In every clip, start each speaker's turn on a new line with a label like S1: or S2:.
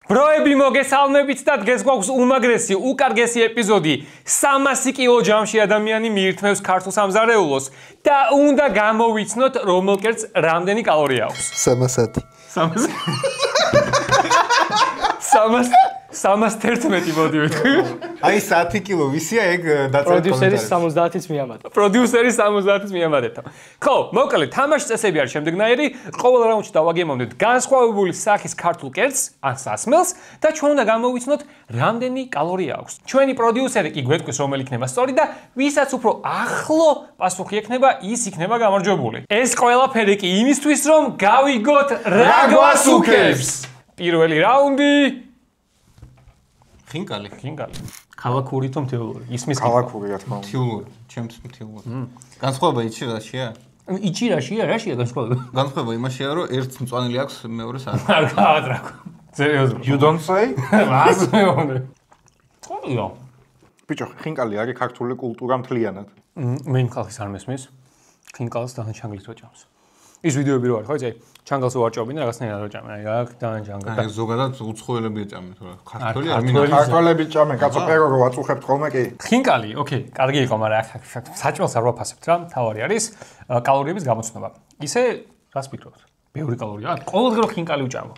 S1: ბროები მოგესალმებით და დღეს გვაქვს უმაგრესი, უკარგესი ეპიზოდი. 300 კილო ჯამში ადამიანი მიირთმევს ქართულ სამზარეულოს და უნდა გამოვიცნოთ, რომელ კერძს რამდენი კალორია აქვს.
S2: 300.
S1: 311 მოდი ვეთქვი.
S2: აი 10 კილო ვისია ეგ დაწერეთ
S3: პროდიუსერის 70-იც მიამატა.
S1: პროდიუსერის 70-იც მიამატეთ. ხო, მოკლედ, თამაშის წესები არის შემდეგნაირი. ყოველ რაუნდში დავაგემოვნებთ განსხვავებული სახის ქართულ კერძს, ან სასმელს და ჩვენ უნდა გამოვიცნოთ, რამდენი კალორია აქვს. ჩვენი პროდიუსერი კი გვეტყვის, რომელი იქნება სწორი და ვისაც უფრო ახლო პასუხი ექნება, ის იქნება გამარჯვებული. ეს ყველაფერი კი იმისთვის, რომ გავიგოთ რა გვასუქებს. პირველი რაუნდი
S2: ხინკალი.
S1: ქალაქური თუ მთიულური? ისმის
S4: ქალაქური რა თქმა უნდა.
S2: მთიულური, ჩემთვის მთიულური. განსხვავება იცი რაშია?
S1: იცი რაშია განსხვავება?
S2: განსხვავება იმაშია, რომ ერთს მწვანილი აქვს, მეორეს არ.
S1: არ გავატრაკო. სერიოზულად.
S4: You don't say?
S1: ასე მეუბნები. ყოლია.
S4: ბიჭო, ხინკალი არის ქართული კულტურა მთლიანად.
S1: მე იმ ხალხის არ მესმის. ხინკალს დან ჩანგლის ვაჭამს. ის ვიდეოები რო არის, ხო იცი? ჩანგალს ვაჭობინ და რაღაცნაირად ვაჭამენ. აი აქ დან ჩანგალს.
S2: აი ზოგადად უცხოელები ეჭამენ თორე. ქართველი არ მინდა.
S4: ქართველები ჭამენ, კაცო პერო რო ვაწუხებთ ხოლმე კი.
S1: ხინკალი, ოკეი, კარგი იყო, მაგრამ აქ საჭმელს არ ვაფასებთ რა, თავარი არის კალორიების გამოცნობა. ისე რას ფიქრობთ? ბევრი კალორია? ყოველდღე ხინკალი ვჭამო.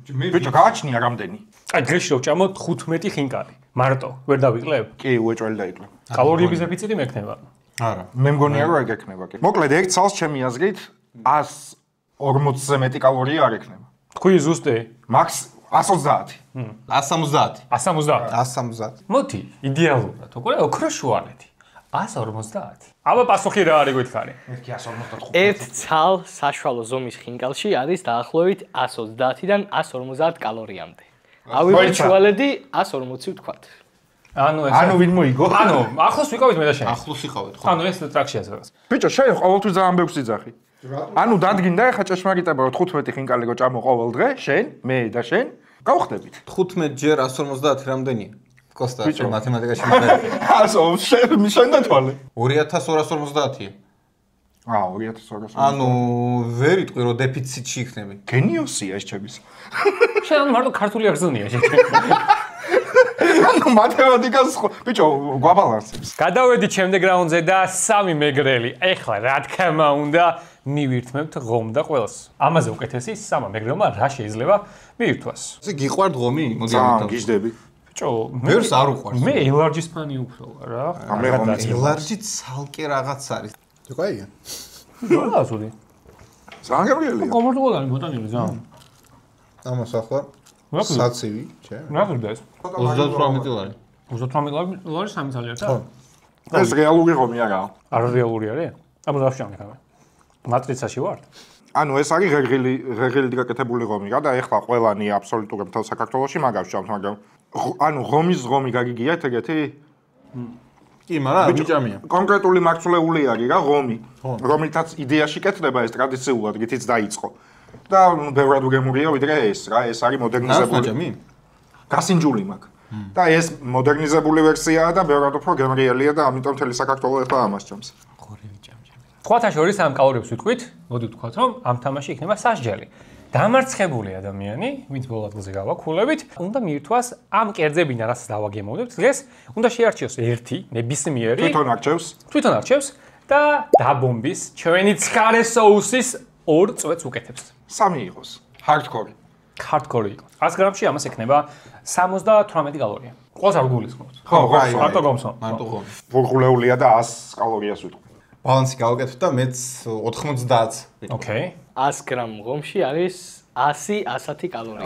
S4: ბიჭო, გააჩნია რამდენი?
S1: აი დღეში რო ვჭამო 15 ხინკალი. მარტო, ვერ დავიკლებ?
S4: კი, უეჭველი დაიკლებ.
S1: კალორიების დეფიციტი მექნება.
S2: არა.
S4: მე მგონია რომ ეგ ექნება კი. მოკლედ ერთ წელს ჩემი აზრით 140-ზე მეტი კალორია არ ექნება.
S1: თქვი ზუსტი?
S4: მაქს 130.
S2: 170.
S1: 170.
S2: 170.
S1: მოდი, იდეალურად, უკვე ოქროშუალეთი. 150. აბა პასუხი რა არის გითხარი?
S4: ერთი 155.
S3: ერთ ცალ საშუალო ზომის ხინკალში არის დაახლოებით 130-დან 150 კალორიამდე. ავიუჩვალედი 140 ვთქვათ.
S4: ანუ ვინ მოიგო?
S1: ანუ ახლოს ვიყავით მე და შენ.
S2: ახლოს იყავით ხო?
S1: ანუ ეს ტრაქშია სადაც.
S4: ბიჭო, შენ ყოველთვის ძალიან ბევრს იძახი. ანუ დადგინდა ახლა ჭეშმარიტება რომ 15 ხინკალი გოჭამო ყოველ დღე, შენ, მე და შენ გავხდებით.
S2: 15 ჯერ 150 რამდენია? კოსტა, მათემატიკაში მიხარ.
S4: ასო, შენ და თვალე.
S2: 2250-ია.
S4: 2200.
S2: ანუ ვერ იტყვი რომ დეფიციტში იქნები.
S4: გენიოსია ეს ჩემის.
S1: შენ მარტო ქართული აღზნია შენ.
S4: ანუ მათემატიკას ბიჭო, გვაბალანსებს.
S1: გადავედით შემდეგ რაუნდზე და 3 მეგრელი. ეხლა რა თქმა უნდა, მივირთმევთ ღომ და ყველას. ამაზე უკეთესი 3 მეგრელმა რა შეიძლება მიირთვას.
S2: ესე გიყვართ ღომი? მოდი
S4: ძალიან გიждები.
S1: ბიჭო,
S2: ბევრს არ უყვარს.
S1: მე ელარჯის ფანი უფრო რა.
S4: მე ღომი
S2: ელარჯი ცალკე რაღაც არის.
S4: თქვია.
S1: რა ზოდი?
S4: ძალიან გებრიელია.
S1: კომფორტულად მოტანილი ძალიან.
S2: ამას ახლა საცივი, ჩე.
S1: რა გქონდა ეს?
S2: 38 ლარი.
S1: 38 ლარი 3 ძალიან რა?
S4: ეს რეალური ღომი არაა.
S1: არ რეალური არის? აბა რა შევამე ხა? მატრიცაში ვარ?
S4: ანუ ეს არის ღერღილით გაკეთებული ღომი რა და ეხლა ყველანი აბსოლუტურად მთელ საქართველოში მაგას ჭამთ, მაგრამ ანუ ღომის ღომი გაგიგიათ ეგეთი?
S2: კი, მაგრამ მიჭამია.
S4: კონკრეტული მარცვლეული არის რა ღომი, რომელთაც იდეაში კეთდება ეს ტრადიციულად გითიც დაიწყო. და ბევრად უგემურია ვიდრე ეს რა, ეს არის მოდერნიზებული. გასინჯული მაქვს. და ეს მოდერნიზებული ვერსიაა და ბევრად უფრო გემრიელია და ამიტომ მთელი საქართველო ეხლა ამას ჭამს.
S1: სხვათა შორის ამ კალორიებს ვიტყვით, მოდი ვთქვათ, რომ ამ თამაში იქნება სასჯელი. დამარცხებული ადამიანი, ვინც ბოლო ადგილზე გავაქულებით, უნდა მიირთვას ამ კერძებიდან, რასაც დავაგემოვნებთ დღეს, უნდა შეარჩიოს ერთი ნებისმიერი
S4: თვითონ
S1: არჩევს და დაბომბის ჩვენი ცხარე соуსის 2 წვეთს უკეთებს.
S4: 3 იყოს. ჰარდკორი.
S1: ჰარდკორი იყო. 100 გრამში ამას ექნება 78 კალორია. ყველას არ გულისხმობთ.
S4: ხო,
S1: მარტო გომსო.
S2: მარტო ღომი.
S4: ვურღულეულია და 100 კალორიას ვიტყვი.
S2: ბალანსი გავაკეთოთ და მეც 90-ს.
S1: ოკეი.
S3: 100 გრამ ღომში არის 100 კალორია.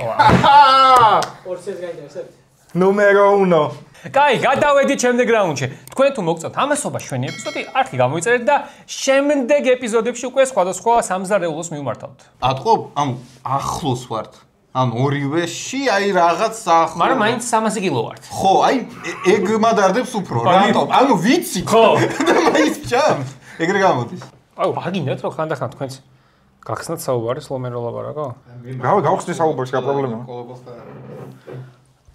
S3: 200-ს გაინტერესებთ?
S4: ნუმერო 1.
S1: კაი, გადავედით შემდეგ რაუნდში. თქვენ თუ მოგწონთ ამასობა ჩვენი ეპიზოდი, არხი გამოიწერეთ და შემდეგ ეპიზოდებში უკვე სხვადასხვა სამზარეულოს მივმართავთ.
S2: ატყობ, ანუ ახლოს ვართ. ანუ ორივეში აი რაღაც ახლოს.
S1: მაგრამ მაინც 300 კილო ვართ.
S2: ხო, აი ეგ მადარდებს უფრო, რატომ? ანუ ვიცი
S1: ხო.
S2: და მაინც ჭამს. ეგრე გამოდის.
S1: აუ, აგინდათ რომ ხანდახან თქვენც გახსნათ საუბარი სლომერო ლაპარაკო?
S4: გავხსნი საუბარს რა პრობლემაა?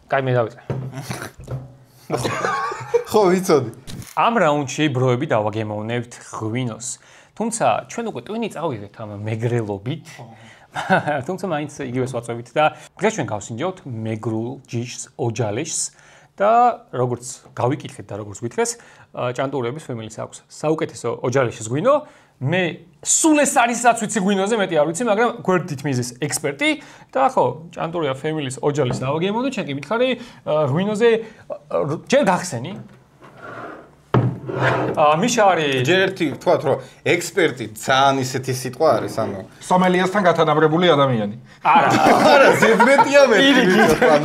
S1: კაი, მე დავიწყე.
S2: ხო, ვიცოდი.
S1: ამ რაუნდში ბროები დავაგემოვნებთ ღვინოს. თუმცა ჩვენ უკვე ტვინი წავიღეთ ამ მეგრელობით, თუმცა მაინც იგივეს ვაწვევით და დღეს ჩვენ გავსინჯავთ მეგრულ ჯიშს, ოჯალიშს და როგორც გავიკითხეთ და როგორც გითხრეს, ჭანტურების ფემილის აქვს საუკეთესო ოჯალიშის ღვინო. მე სულ ეს არის რაც ვიცი ღვინოზე, მეტი არ ვიცი, მაგრამ გვერდით მიზის ექსპერტი და ხო, ჭანტურია ფემილის ოჯალის დავაგემოვნო, ჩვენ კი მითხარი ღვინოზე ჯერ გახსენი. მიშა არის
S2: ჯერ ერთი ვთქვათ, რომ ექსპერტი ძალიან ისეთი სიტყვა არის, ანუ
S4: სომელიასთან გათანაბრებული ადამიანი.
S2: არა, ზედმეტია მე.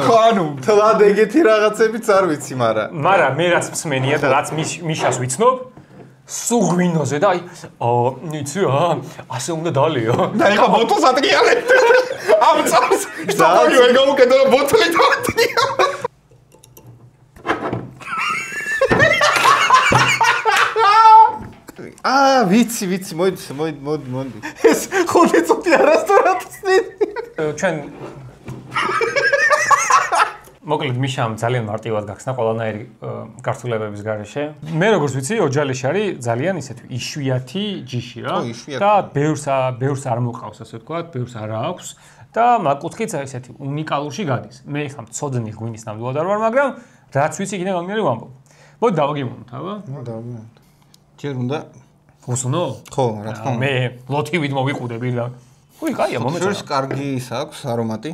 S4: ხო, ანუ
S2: თლად ეგეთი რაღაცებიც არ ვიცი,
S1: მაგრამ მე რაც მსმენია და რაც მიშას ვიცნობ, სულ ღვინოზე და იცი რა, ასე უნდა დალიო.
S4: და ეხა ბოთლს ატრიალებთ. ამ წავს სტოპორი ვერ გავუკეთე და ბოთლი დავატრია.
S2: ვიცი, მოდი.
S4: ეს 5 წუთი არასდროს წინ.
S1: ჩვენ მოკლედ მიშამ ძალიან მარტივად გახსნა ყველანაირი გართულებების გარეშე. მე როგორც ვიცი, ოჯალიში არის ძალიან ისეთი იშვიათი ჯიში რა. და ბევრს არ მოყავს, ასე ვთქვათ, ბევრს არ აქვს და მაგკუთხით ესეთი უნიკალურში გადის. მე ხა მწოდნი ღვინის ნამდვილად არ ვარ, მაგრამ რაც ვიცი, კიდე გამიგერი ვამბობ. მოდი დავაგემოვნოთ, აბა.
S2: დავაგემოვნოთ. ჯერ უნდა
S1: უსუნო?
S2: ხო, რა თქმა უნდა.
S1: მე ლოთივით მოვიყუდე პირდა. უი, კაია, მომეწონა.
S2: ეს კარგი ის აქვს არომატი.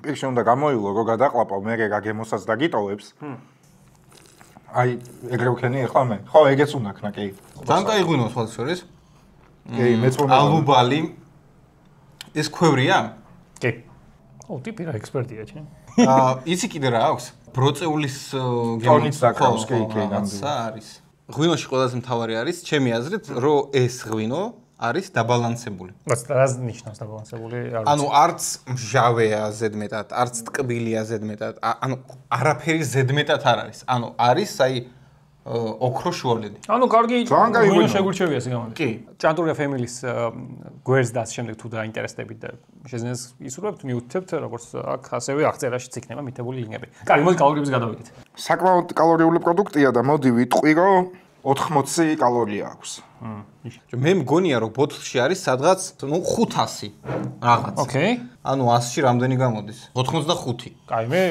S4: პირში უნდა გამოილო, რო გადაყლაპავ, მე გაგემოსას დაგიტოვებს. აი, ეგრე ვქენი ახლა მე. ხო, ეგეც უნდა ქნა, კი.
S2: ძალიან კაი ღვინო სხვა შორის.
S4: კი, მეც უნდა.
S2: ალუბალი. ეს ქვევრია?
S1: კი. ო, ტიპი რა ექსპერტია ჩვენ.
S2: იცი კიდე რა აქვს? ბროწეულის
S4: ტონიც დაკავს, კი,
S2: რაღაცა არის. ღვინოში ყველაზე მთავარი არის, ჩემი აზრით, რომ ეს ღვინო არის დაბალანსებული.
S1: რას ნიშნავს დაბალანსებული?
S2: ანუ არც მჟავეა ზედმეტად, არც ტკბილია ზედმეტად, ანუ არაფერი ზედმეტად არ არის. ანუ არის აი ოქრო შუალედი.
S1: ანუ კარგი
S4: ღვინო
S1: შეგვირჩევია სიგამოვით.
S2: კი.
S1: ჭანტურია ფემილის გვერდს და შემდეგ თუ დაინტერესდებით და შეძენს ისურვებთ, მიუთითებთ როგორც აქ ასევე აღწერაშიც იქნება მითებული ლინკები. კარგი, მოდი კალორიებს გადავიდეთ.
S4: საკმაოდ კალორიული პროდუქტია და მოდი ვიტყვი, რომ 80 კალორია აქვს.
S2: მე მგონია რომ ბოთლში არის სადღაც 500 რაღაც.
S1: ოკეი.
S2: ანუ 100-ში რამდენი გამოდის? 85.
S1: კაი, მე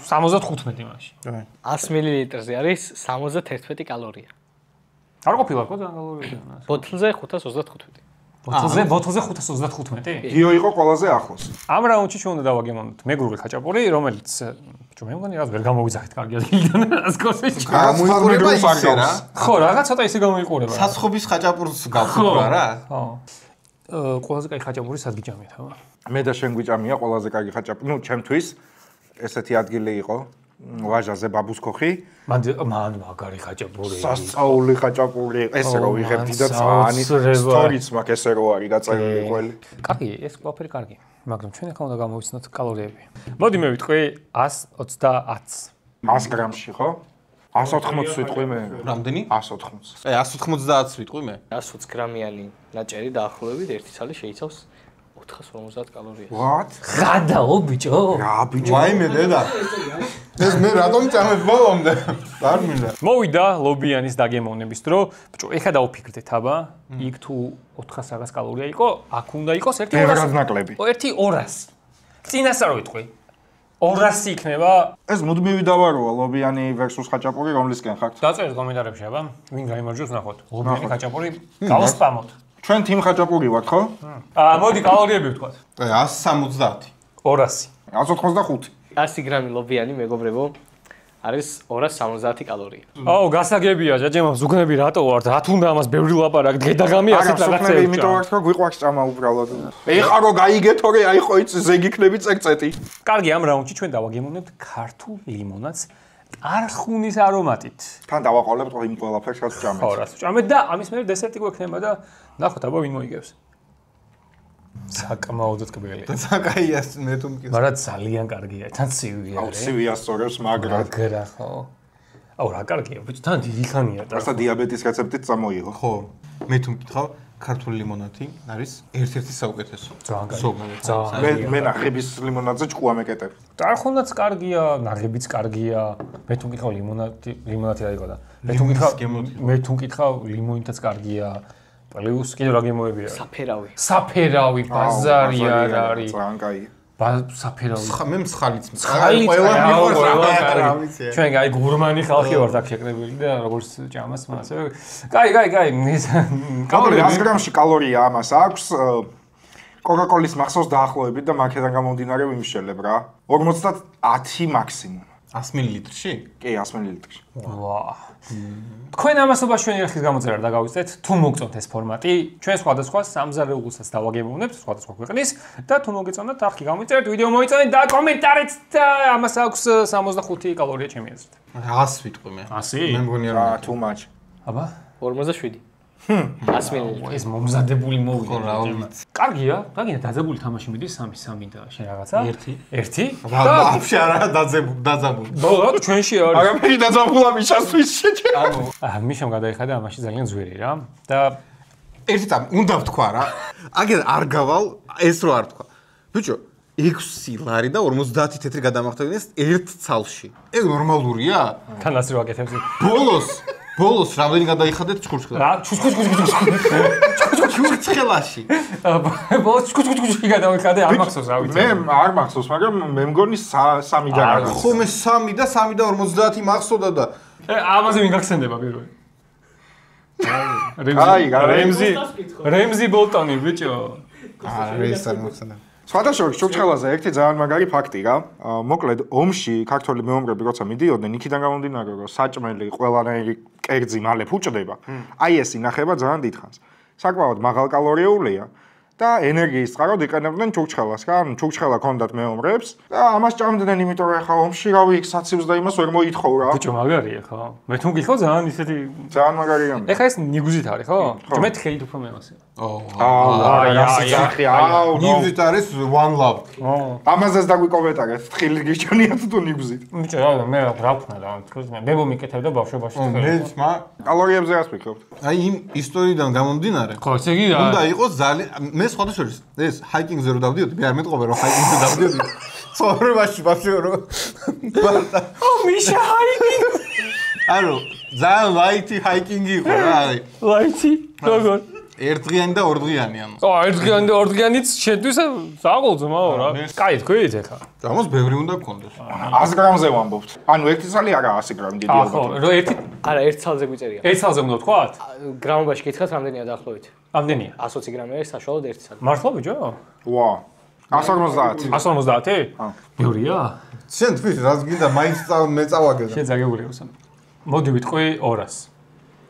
S1: 75 მაშინ.
S3: 100 მილilitrზე არის 71 კალორია.
S1: არ ყოფილა ხო ძალიან კალორია?
S3: ბოთლზე 535.
S1: ბოთლზე 535?
S4: გიო იყო ყველაზე ახლოს.
S1: ამ რაუნდში ჩვენ უნდა დავაგემოვნოთ მეგრული ხაჭაპური, რომელიც ბიჭო მე მგონი რაღაც ვერ გამოვიძახეთ კარგი ადგილიდან რას გოსეჩი.
S2: გამოიყურება ისე რა.
S1: ხო, რაღაც ცოტა ისე გამოიყურება.
S2: საცხობის ხაჭაპურს გავხურა რა.
S1: ხო. ყველაზე კაი ხაჭაპური სად გიჭამეთ, აბა?
S4: მე და შენ გვიჭამია ყველაზე კარგი ხაჭაპური. ნუ ჩემთვის ესეთი ადგილი იყო. ვაჟაზე ბაბუს ქოხი.
S1: მან მაგარი ხაჭაპური.
S4: სასწაული ხაჭაპური. ესე რო ვიღებდი და წაანი სტორიც მაქვს ესე რო არის დაწერილი ყველი.
S1: კარგი, ეს ყველაფერი კარგი. მაგრამ ჩვენ ახლა უნდა გამოვიცნოთ კალორიები. მოდი მე ვიტყვი 120.
S4: 100 გრამში ხო? 180 ვიტყვი მე.
S2: რამდენი?
S4: 180.
S2: 190 ვიტყვი მე.
S3: 120 გრამიანი ნაჭერი დაახლოებით 1 ცალი შეიცავს 450 კალორიას.
S4: What?
S1: გადაო ბიჭო.
S4: რა ბიჭო?
S2: ვაიმე დედა. ეს მე რატომ წამებ ბოლომდე? არ მინდა.
S1: მოვიდა ლობიანის დაგემოვნების დრო. ბიჭო, ეხა დავფიქრდეთ, აბა. იქ თუ 400 რაღაც კალორია იყო, აქ უნდა იყოს 1 200.
S4: ბევრად ნაკლები.
S1: 1 200. წინასწარ ვიტყვი. 200 იქნება.
S4: ეს მუდმივი დავაროა ლობიანი versus ხაჭაპური რომლისკენ ხართ?
S1: დაწერეთ კომენტარებში, აბა. ვინ გაიმარჯვებს ნახოთ. ლობიანი ხაჭაპური გავსპამოთ.
S4: ჩვენ team ხაჭაპური ვართ, ხო?
S1: მოდი კალორიები ვთქვათ.
S2: 170.
S1: 200.
S4: 185.
S3: 100 გრამი ლობიანი მეგობრებო არის 270 კალორია.
S1: აუ, გასაგებია, ჯაჯემო, ზუგნები რატო ვართ? რა თუნდა ამას ბევრი ლაპარაკ, გედაღამი ასეთ რაღაცები.
S4: იმიტომ ვართ, რომ გვიყვარს ჭამა უბრალოდ. ეხა რო გაიგეთო რე, აი ხო იცი ზეგიქნები წეკწეტი.
S1: კარგი, ამ რაუნდში ჩვენ დავაგემოვნებთ ქართულ ლიმონადს არხუნის არომატით.
S4: თან დავაყოლებთ იმ ყველაფერს, რაც ჭამეთ.
S1: ხო, რაც ჭამეთ და ამის მერე დესერტი გვექნება და ნახოთ, აბა ვინ მოიგებს. საკმაოდ ტკბილი.
S2: საკაია მე თუ მკითხე.
S1: მაგრამ ძალიან კარგია, თან ცივია.
S4: აუ, ცივია სწორებს, მაგრამ
S1: მაგრა ხო. აუ, რა კარგია, ბიჭო, თან დიდი ხანია და.
S4: რასა დიაბეტის რეცეპტით წამოიღო.
S2: ხო, მე თუ მკითხავ, ქართული ლიმონადი არის ერთ-ერთი საუკეთესო.
S1: ძალიან კარგი.
S4: მე ნაღების ლიმონადზე ჭკუა მეკეტებ.
S1: არხუნაც კარგია, ნაღებიც კარგია. მე თუ მკითხავ ლიმონადი რა იყო და. მე თუ მკითხავ ლიმონითაც კარგია. პლუს კიდევ რა გემოები არის?
S3: საფერავი
S1: ბაზარი არ არის.
S4: ძალიან კაი.
S1: საფერავი.
S2: მე მსხალიც
S1: მსხალიც
S2: ყველა
S1: ყველა
S2: ვიცი.
S1: ჩვენ გაი გურმანი ხალხი ვართ აქ შეკრებილი და როგორც ჭამას მასე. კაი.
S4: კალორია 100 გრამში კალორია ამას აქვს. კოკაკოლის მახსოვს დაახლოებით და მაქედან გამომდინარე ვიმშელებ რა. 50 მაქსიმუმ.
S2: 100 მილilitrში?
S4: კი, 100 მილilitrში.
S1: ვა. თქვენ ამასობაში ჩვენი ერთხის გამოწერა და გავიწეთ, თუ მოგწონთ ეს ფორმატი, ჩვენ სხვადასხვა სამზარეულოსაც დავაგებუნებთ, სხვადასხვა ქვეყნის და თუ მოგეწონათ, არხი გამოიწერეთ, ვიდეო მოიწონეთ და კომენტარით და ამას აქვს 65 კალორია ჩემი აზრით.
S2: 100 ვიტყვი მე.
S1: 100?
S2: მე მგონი არა.
S4: too much.
S3: აბა 47. 100 მილილიტრი.
S1: ეს მომზადებული
S2: ხო, რა
S1: მოვიდა.
S2: ვიცი.
S1: კარგია, დაგინდა დაძაბული თამაში მიდის 3 და შენ რაღაცა? 1.
S2: ვაფშე არა დაძაბული.
S1: ბოლო ჩვენში არის.
S4: აგაფერი დაძაბულა მიშასვის შეჭე.
S1: მიშამ გადაიხადა ამაში ძალიან ძვირი რა. და
S2: ერთი წამი უნდა ვთქვა რა. აგერ არ გავალ ეს რო არ თქვა. ბიჭო 6 ლარი და 50 თეთრი გადამახტევინეს ერთ ცალში. ეგ ნორმალურია?
S1: თან ასე ვაკეთებ.
S2: ბოლოს რამდენი გადაიხადეთ ჩხურჩხელაში?
S1: რა?
S2: ჩხურჩხელაში.
S1: ბოლოს ჩხურჩხელაში გადავიხადე არ მახსოვს რა ვიცი.
S4: მე არ მახსოვს, მაგრამ მე მგონი 3 და რაღაც.
S2: ხო მე 3 და 50 მახსოვდა და
S1: ამაზე ვინ გახსენდება პირველი? რემზი ბოლტონი ბიჭო.
S2: ეს არ მოხსენა.
S4: სხვადასხვა ჩურჩხელაზე ერთი ძალიან მაგარი ფაქტი რა. მოკლედ ომში ქართველი მეომრები როცა მიდიოდნენ, იქიდან გამომდინარე რომ საჭმელი ყველანაირი კერძი მალე ფუჭდება. აი ეს ინახება ძალიან დიდხანს. საკმაოდ მაღალკალორიულია და ენერგიის წყაროდ იყენებდნენ ჩურჩხელას რა. ანუ ჩურჩხელა ჰქონდათ მეომრებს და ამას ჭამდნენ, იმიტომ რომ ახლა ომში რავი საცივს და იმას ვერ მოითხოვ რა.
S1: ბიჭო მაგარია ხო? მე თუ გიხო ძალიან ისეთი
S4: ძალიან მაგარია.
S1: ეხა ეს ნიგუზით არის ხო? მე თხეით უფრო მეოსე.
S2: ნიგზით არის one love.
S4: ამაზეც დაგვიკომენტარეთ, თხილი გიჩვენიათ თუ ნიგზით.
S1: ბიჭო რა მე რა ვქნა და თქოს მე მომიკეთებდა ბავშვობაში.
S2: მეც მა
S4: კალორიებზე რას ვიქნებთ?
S2: აი იმ ისტორიიდან გამომდინარე.
S1: ხო, ესე იგი რა.
S2: უნდა იყოს ძალიან მე სხვადასხვა ეს ჰაიკინგზე რო დავდიოდი, მე არ მეტყობა რომ ჰაიკინგზე დავდიოდი. ცხოვრებაში ბავშვი რო
S1: მიშა ჰაიკინგი.
S2: ანუ ძალიან ლაითი ჰაიკინგი იყო რა, აი.
S1: ლაითი? როგორ?
S2: ერთდღიანი და ორდღიანი ანუ.
S1: ერთდღიანი და ორდღიანიც შენთვის საყოველთაო რა. კაი თქვით ეხა.
S2: გამოს ბევრი უნდა გქონდეს.
S4: 100 გრამზე ვამბობთ. ანუ ერთი წალი არა 100 გრამი დიდი ალბათ.
S1: ხო, რო ერთი
S3: არა ერთ ცალზე გვიწერია.
S1: ერთ ცალზე უნდა ვთქვათ?
S3: გრამობაში გითხრათ რამდენია დაახლოებით?
S1: ამდენია.
S3: 120 გრამი არის საშუალოდ ერთი ცალი.
S1: მართლა ბიჭო?
S4: ვა. 150.
S1: 150? ბევრია?
S2: შენ თქვი რაც გინდა მაინც მე წავაგე და.
S1: შენ ზაგებული ხარ. მოდი ვიტყვი 200.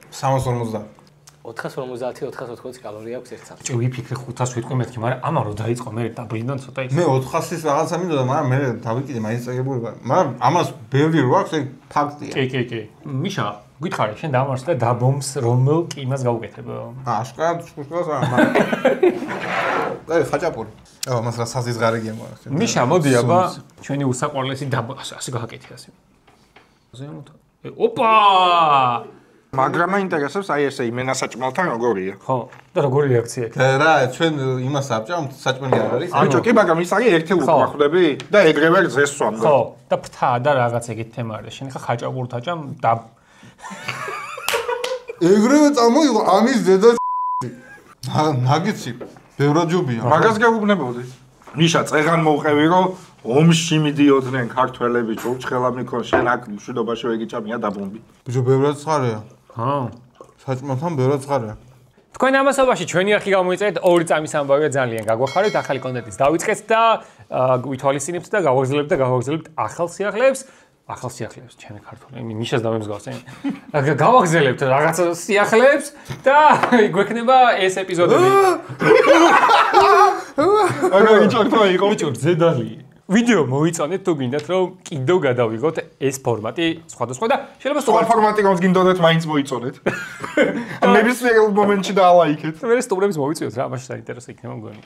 S2: 350.
S3: 450-480 კალორია აქვს ერთ ცალში.
S1: ბიჭო ვიფიქრე 500 ვიტყვი მეთქი, მაგრამ ამან რო დაიწყო მე დაბლინდან ცოტა ის.
S2: მე 400-ის რაღაცა მინდოდა, მაგრამ მე დავიკიდე მაინც წაგებული ვარ. მაგრამ ამას ბევრი რო აქვს, ეგ ფაქტია.
S1: კი. მიშა, გითხარი, შენ დამარცხე და დაბომს რომელ კიმას გავუკეთებ?
S2: აშკარად შუშკას არა, მაგრამ აი ხაჭაპური. მას რა საზიზღარი გემოახსენე.
S1: მიშა, მოდი აბა, ჩვენი უსაყვარლესი დაბო ასე გააკეთე ასე. ზემოთ. ოპა!
S4: მაგრამ მაინტერესებს აი ესე იმენასაჭმელთან როგორია.
S1: ხო, და როგორი რეაქცია აქვს?
S2: რა, ჩვენ იმას აბჭამთ, საჭმელი არ არის.
S4: ბიჭო, კი, მაგრამ ის არის ერთი უკმახვდები და ეგრევე გზეს სვამდა.
S1: ხო, და ფთა და რაღაც ეგეთ თემა არის. შენ ხა ხაჭაპურთ აჭამ და
S2: ეგრევე წამოიღო ამის დედა ნაგიცი, ბევრად ჯობია.
S4: მაგას გაგუბნებოდი. ნიშა, წეღან მოვყევი რომ ომში მიდიოდნენ ქართველები, ჩურჩხელა მიქონ, შენ აქ მშვიდობაში ვეგიჭამია დაბომბი.
S2: ბიჭო, ბევრად ცხარეა.
S1: ხო.
S2: საჭმელთან ბევრად ცხარეა.
S1: თქვენ ამასობაში ჩვენი არხი გამოიწერეთ 2 წამის ამბავია ძალიან გაგვახარეთ, ახალი კონტენტის დავიწყეთ და გვითვალისწინებთ და გავაგზავნებთ ახალ სიახლეებს. ჩემი ქართული, მიშას დამემსგავსე. გავაგზავნებთ რაღაც სიახლეებს და გვექნება ეს ეპიზოდები.
S4: აგარი ჩართვა იყო.
S1: ბიჭო, ზედალი. ვიდეო მოიწონეთ თუ გინდათ რომ კიდევ გადავიღოთ ეს ფორმატი სხვადასხვა და შეიძლება
S4: სხვა ფორმატი გონს გინდოდეთ მაინც მოიწონეთ. ნებისმიერ მომენტში დაალაიქეთ.
S1: მე სტუმრებს მოვიწვიოთ რა, მაშინ საინტერესო იქნება მგონი.